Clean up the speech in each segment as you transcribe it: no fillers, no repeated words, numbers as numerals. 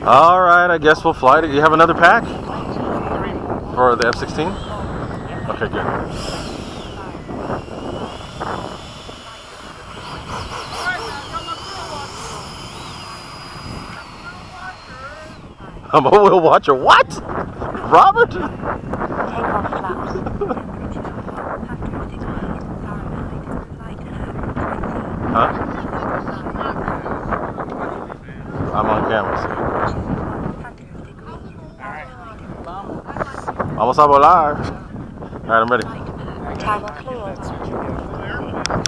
All right, I guess we'll fly it. You have another pack for the F-16? Okay, good. I'm a whale watcher. What? Robert? Huh? I'm on camera. Vamos a volar. Alright, I'm ready.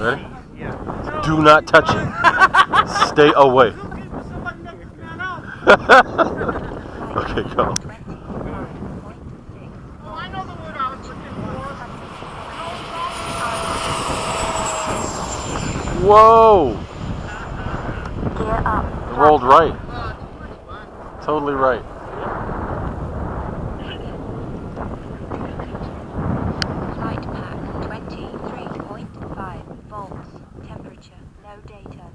Ready? Do not touch it. Stay away. Okay, go. Whoa! It rolled right. Totally right. Flight pack 23.5 volts. Temperature, no data.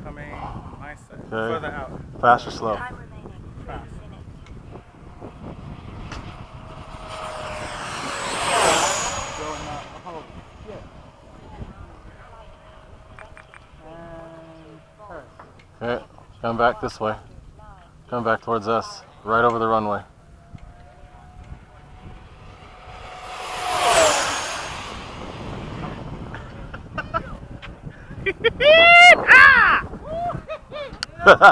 Coming my side. Okay. Further out. Fast or slow? Time remaining 3 minutes. Going up. Oh, shit. And Okay, come back this way. Come back towards us. Right over the runway. Time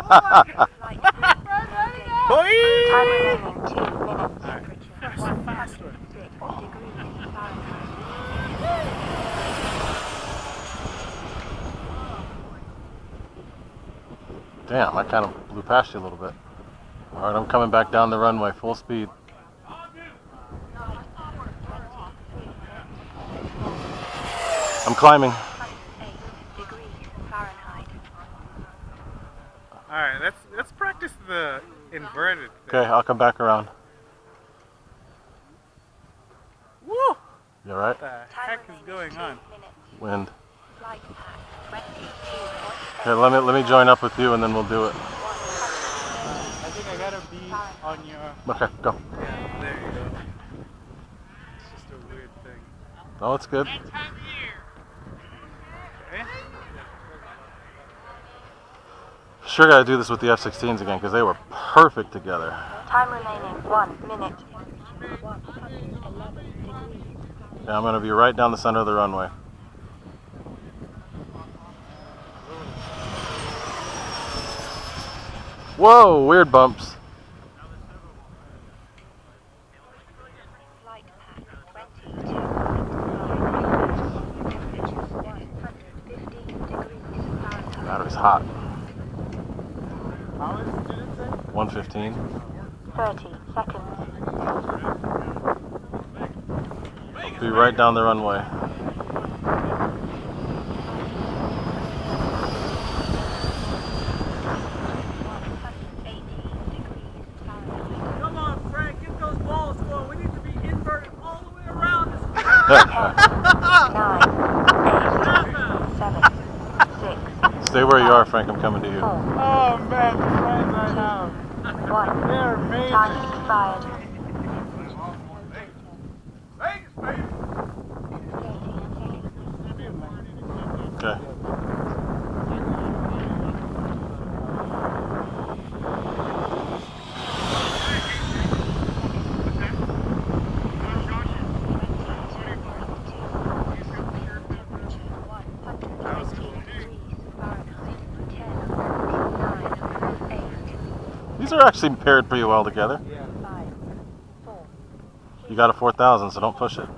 remaining 2 minutes. Temperature 106 degrees Fahrenheit. Damn, I kind of blew past you a little bit. All right, I'm coming back down the runway, full speed. I'm climbing. 108 degrees Fahrenheit. alright, let's practice the inverted thing. Okay, I'll come back around. Woo! You all right? What the heck is going on? Wind. Flight pack 22.7. Okay, let me join up with you, and then we'll do it. I think I gotta be on your... Okay, go. Yeah, there you go. It's just a weird thing. Oh, it's good. Okay. Sure gotta do this with the F-16s again, because they were perfect together. Time remaining 1 minute. Yeah, I'm gonna be right down the center of the runway. Whoa, weird bumps. Flight pack 22. Temperature 115 degrees Fahrenheit. Battery's hot. How much did it say? 115. 30 seconds. Be right down the runway. Come on, Frank, get those balls going. We need to be inverted all the way around this 10, 9, 8, 7, 6, Stay where you are, Frank. I'm coming to you. 4, Oh man, the friends I have. 1. They're amazing. Time expired. Okay. These are actually paired pretty well together. Yeah. You got a 4,000, so don't push it. Yeah,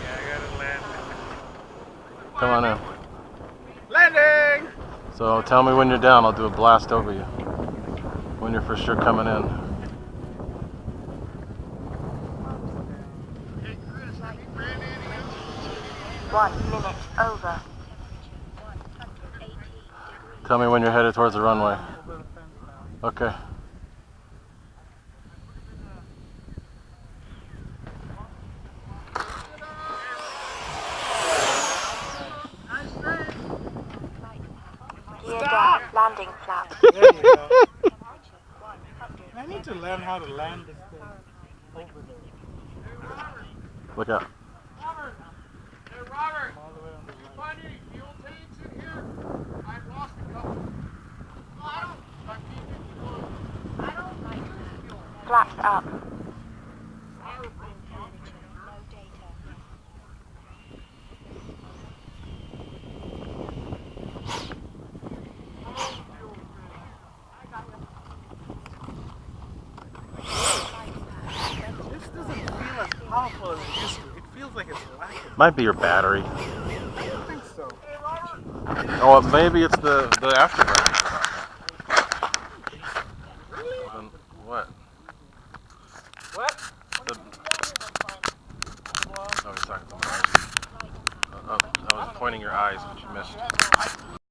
I gotta land. Come on in. Landing! So tell me when you're down. I'll do a blast over you. When you're for sure coming in. 1 minute over. Tell me when you're headed towards the runway. Okay. landing flap. There you go. I need to learn how to land this thing over there. Look out. Robert! Hey, Robert! All the way on the right. Find any fuel tanks in here? I've lost a couple. Oh, I don't like that. Flaps up. This doesn't feel as powerful as it used to. It feels like it's lacking. Might be your battery. I don't think so. Oh, maybe it's the afterburner. What? What? The, oh, he's talking to somebody else. I was pointing your eyes, but you missed.